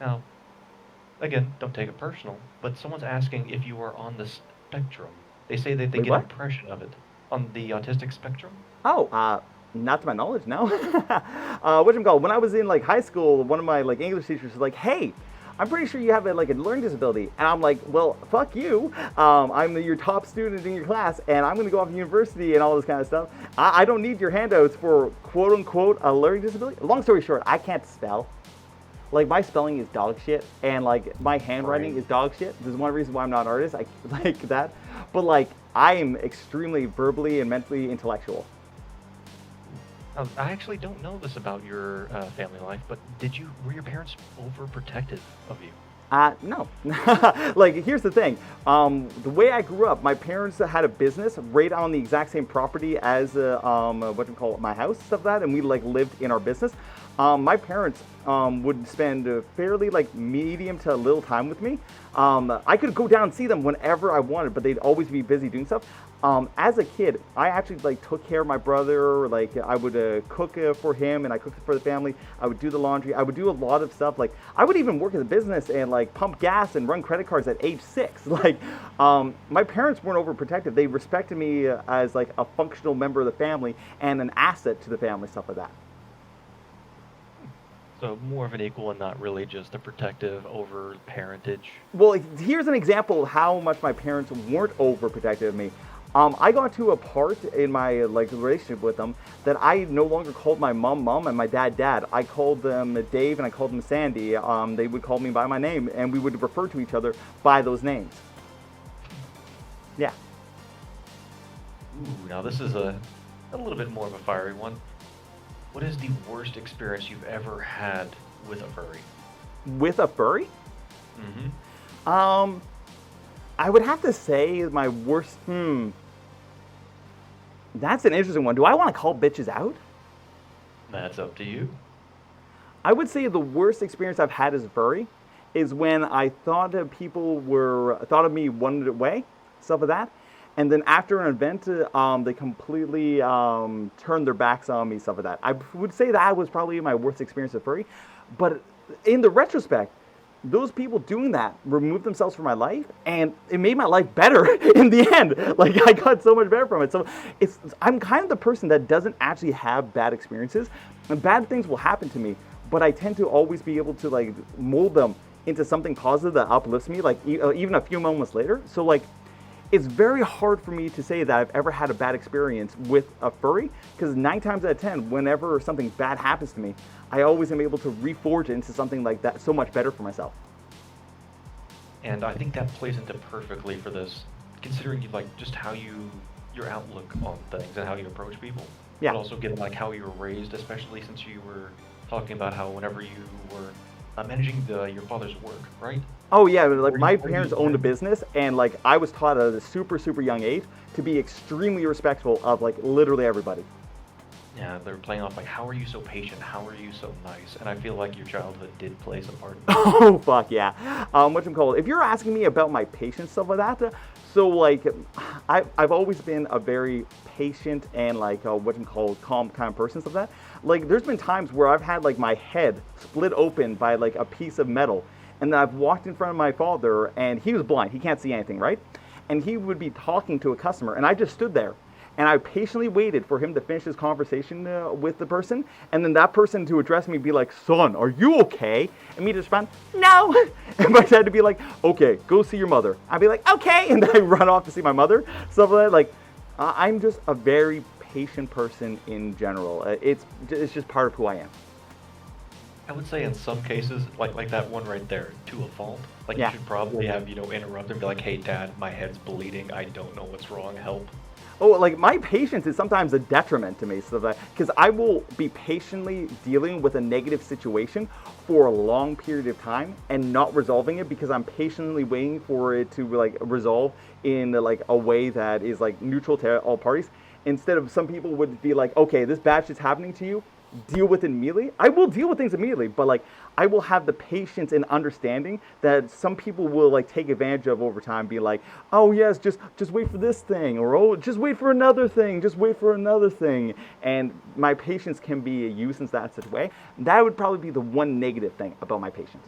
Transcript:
Now, again, don't take it personal, but someone's asking if you are on the spectrum. They say that they Wait, get what? impression of it. On the autistic spectrum? Oh, not to my knowledge, no. When I was in like high school, one of my like English teachers was like, "Hey, I'm pretty sure you have like a learning disability," and I'm like, "Well, fuck you. I'm your top student in your class, and I'm gonna go off to university and all this kind of stuff. I don't need your handouts for quote unquote a learning disability." Long story short, I can't spell. Like my spelling is dog shit, and like my handwriting Right. is dog shit. There's one reason why I'm not an artist. I like that, but like I am extremely verbally and mentally intellectual. I actually don't know this about your family life, but were your parents overprotective of you? No. Like, here's the thing. The way I grew up, my parents had a business right on the exact same property as, what do you call it, my house, stuff like that, and we, like, lived in our business. My parents would spend fairly, like, medium to little time with me. I could go down and see them whenever I wanted, but they'd always be busy doing stuff. As a kid, I actually like took care of my brother. Like I would cook for him, and I cooked for the family. I would do the laundry. I would do a lot of stuff. Like I would even work in the business and like pump gas and run credit cards at age 6. Like my parents weren't overprotective. They respected me as like a functional member of the family and an asset to the family, stuff like that. So more of an equal and not really just a protective over parentage. Well, here's an example of how much my parents weren't overprotective of me. I got to a part in my like relationship with them that I no longer called my mom mom and my dad dad. I called them Dave and I called them Sandy. They would call me by my name and we would refer to each other by those names. Yeah. Ooh, now this is a little bit more of a fiery one. What is the worst experience you've ever had with a furry? With a furry? Mm-hmm. Um, I would have to say my worst. That's an interesting one. Do I want to call bitches out? That's up to you. I would say the worst experience I've had as a furry is when I thought that people were thought of me one way, stuff like that, and then after an event, they completely turned their backs on me, stuff like that. I would say that was probably my worst experience with furry, but in the retrospect, those people doing that removed themselves from my life, and it made my life better in the end. Like I got so much better from it. So I'm kind of the person that doesn't actually have bad experiences, and bad things will happen to me, but I tend to always be able to like mold them into something positive that uplifts me, like even a few moments later. So like it's very hard for me to say that I've ever had a bad experience with a furry because 9 times out of 10, whenever something bad happens to me, I always am able to reforge it into something like that so much better for myself. And I think that plays into perfectly for this, considering you like just your outlook on things and how you approach people, Yeah. but also given like how you were raised, especially since you were talking about how whenever you were managing your father's work, right? Oh yeah, like my Where you parents owned a learn. business, and like I was taught at a super young age to be extremely respectful of like literally everybody. Yeah, they're playing off like, how are you so patient? How are you so nice? And I feel like your childhood did play some part in that. Oh fuck yeah. What you call it? If you're asking me about my patience stuff like that, so like I've always been a very patient and like what you call calm kind of person stuff like that. Like there's been times where I've had like my head split open by like a piece of metal, and then I've walked in front of my father and he was blind. He can't see anything, right? And he would be talking to a customer, and I just stood there and I patiently waited for him to finish his conversation with the person, and then that person to address me be like, "Son, are you okay?" And me to respond, "No." And my dad to be like, "Okay, go see your mother." I'd be like, "Okay," and then I run off to see my mother. Stuff like that. Like, I'm just a very patient person in general. It's just part of who I am. I would say in some cases, like that one right there, to a fault. Like you Yeah. should probably have, interrupt and be like, "Hey, Dad, my head's bleeding. I don't know what's wrong. Help." Oh, like my patience is sometimes a detriment to me, so that because I will be patiently dealing with a negative situation for a long period of time and not resolving it because I'm patiently waiting for it to like resolve in like a way that is like neutral to all parties. Instead of some people would be like, okay, this bad shit's happening to you, deal with it immediately. I will deal with things immediately, but like I will have the patience and understanding that some people will like take advantage of over time, be like, oh yes, just wait for this thing, or oh just wait for another thing, just wait for another thing. And my patience can be used in that such a way. That would probably be the one negative thing about my patience.